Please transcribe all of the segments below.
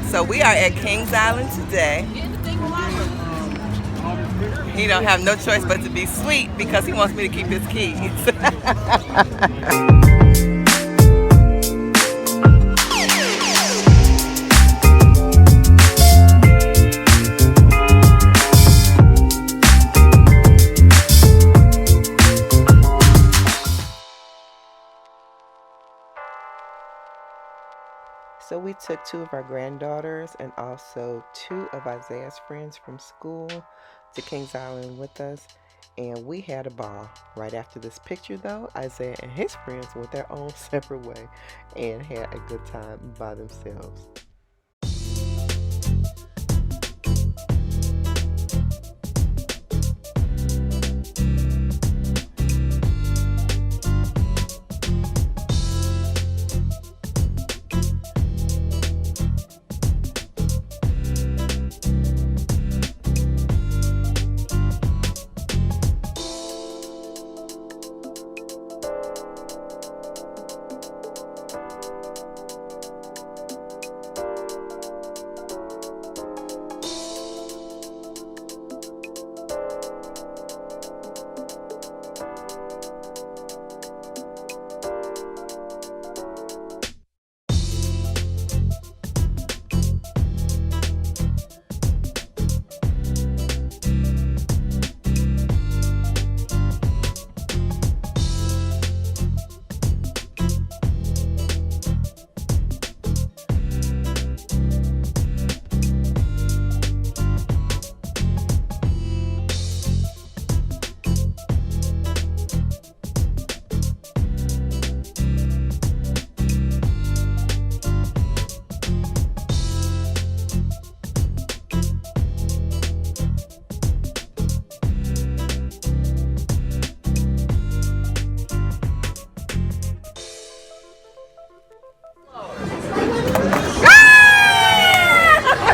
So we are at Kings Island today. He don't have no choice but to be sweet because he wants me to keep his keys. So we took two of our granddaughters and also two of Isaiah's friends from school to Kings Island with us, and we had a ball. Right after this picture though, Isaiah and his friends went their own separate way and had a good time by themselves.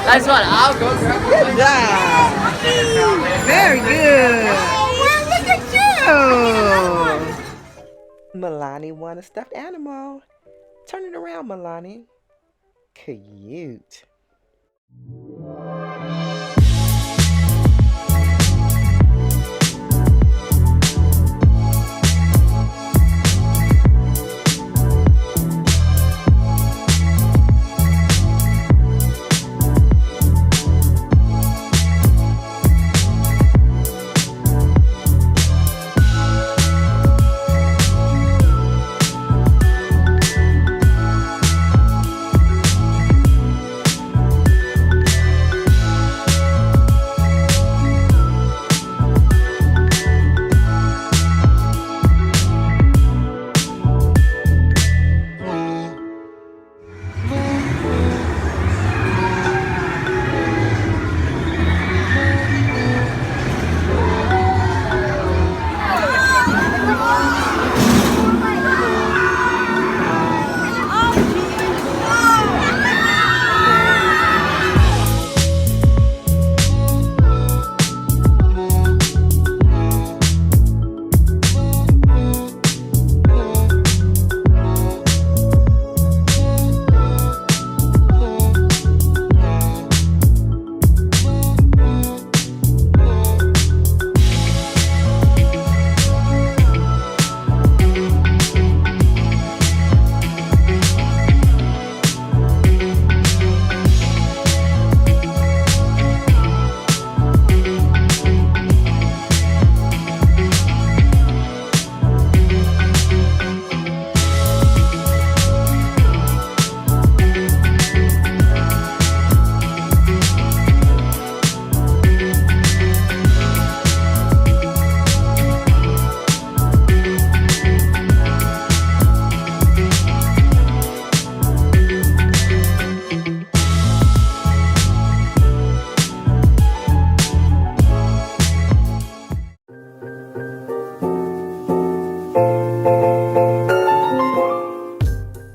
That's what I'll go grab. Good job. Very good. Oh, well, look at you. Milani won a stuffed animal. Turn it around, Milani. Cute.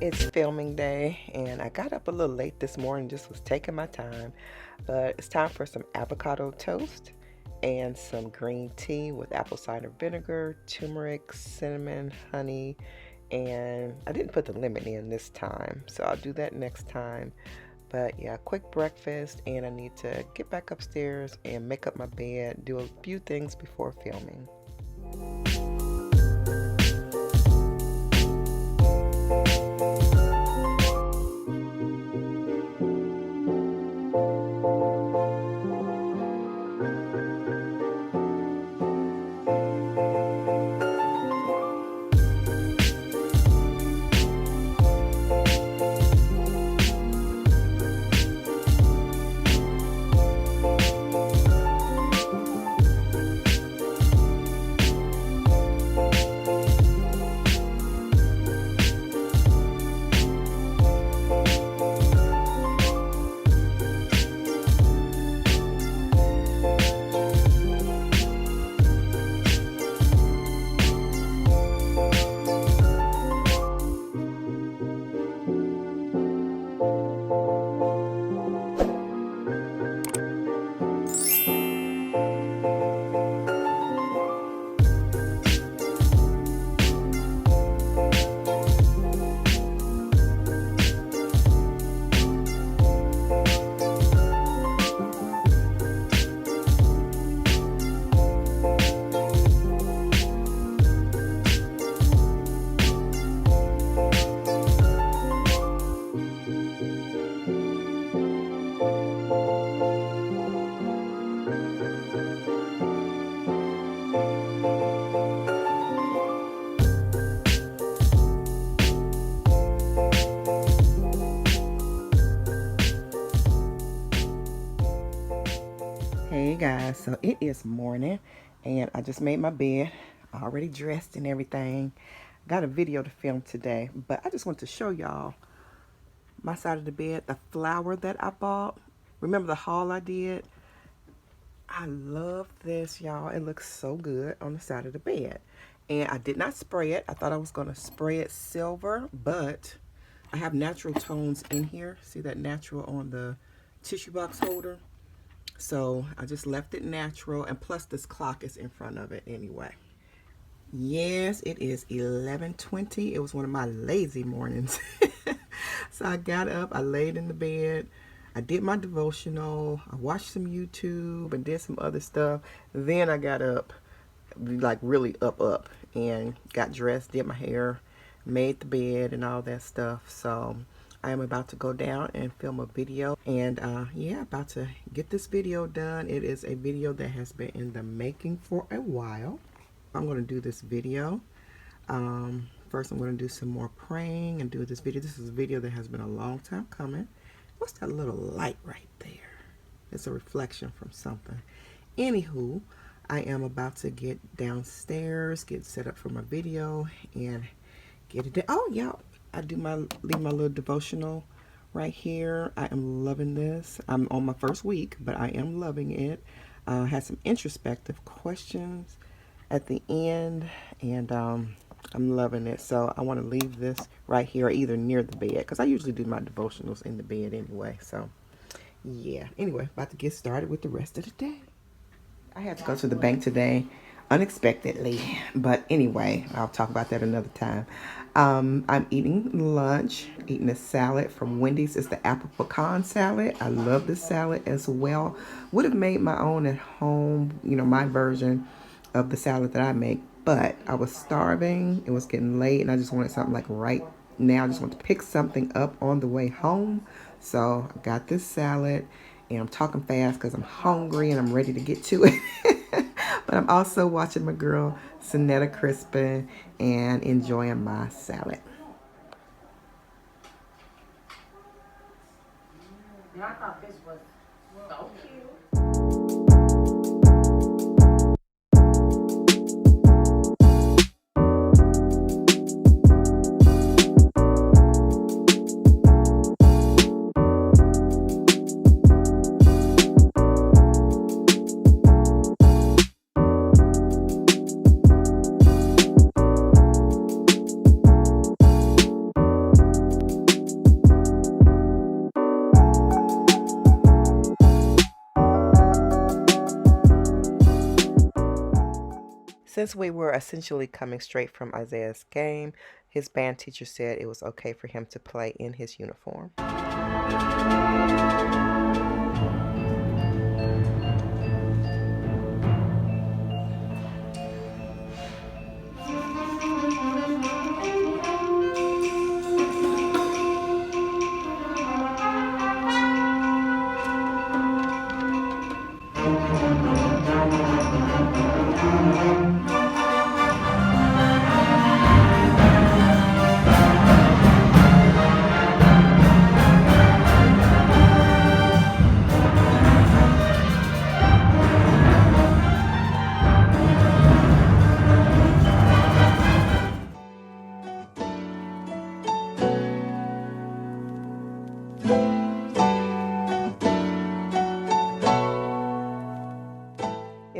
It's filming day, and I got up a little late this morning, just was taking my time. But it's time for some avocado toast and some green tea with apple cider vinegar, turmeric, cinnamon, honey, and I didn't put the lemon in this time, so I'll do that next time. But yeah, quick breakfast, and I need to get back upstairs and make up my bed, do a few things before filming. Hey guys, so it is morning and I just made my bed, already dressed and everything. Got a video to film today, but I just want to show y'all my side of the bed, the flower that I bought. Remember the haul I did? I love this, y'all. It looks so good on the side of the bed. And I did not spray it. I thought I was going to spray it silver, but I have natural tones in here. See that natural on the tissue box holder? So I just left it natural, and plus this clock is in front of it anyway. Yes, it is 11:20. It was one of my lazy mornings. So I got up, I laid in the bed, I did my devotional, I watched some YouTube and did some other stuff. Then I got up, like really up, and got dressed, did my hair, made the bed and all that stuff. So I am about to go down and film a video, and yeah, about to get this video done. It is a video that has been in the making for a while. I'm going to do this video. First I'm going to do some more praying and do this video. This is a video that has been a long time coming. What's that little light right there? It's a reflection from something. Anywho, I am about to get downstairs, get set up for my video, and get it done. Oh yeah, I leave my little devotional right here. I am loving this. I'm on my first week, but I am loving it. Had some introspective questions at the end, and I'm loving it. So I want to leave this right here, either near the bed, because I usually do my devotionals in the bed anyway. So yeah, anyway, about to get started with the rest of the day. I had to go to the bank today unexpectedly, but anyway, I'll talk about that another time. I'm eating lunch, eating a salad from Wendy's. It's the apple pecan salad. I love this salad as well. Would have made my own at home, you know, my version of the salad that I make, but I was starving. It was getting late, and I just wanted something like right now. I just want to pick something up on the way home. So I got this salad, and I'm talking fast because I'm hungry and I'm ready to get to it. But I'm also watching my girl Sonetta Crispin and enjoying my salad. Yeah, I thought this was so cute. Since we were essentially coming straight from Isaiah's game, his band teacher said it was okay for him to play in his uniform.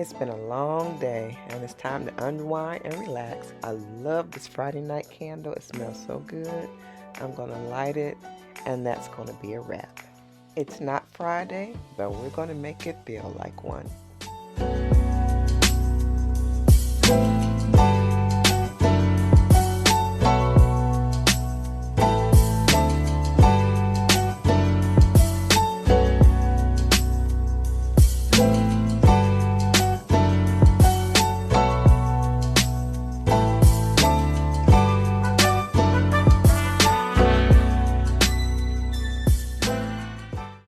It's been a long day and it's time to unwind and relax. I love this Friday night candle. It smells so good. I'm going to light it and that's going to be a wrap. It's not Friday, but we're going to make it feel like one.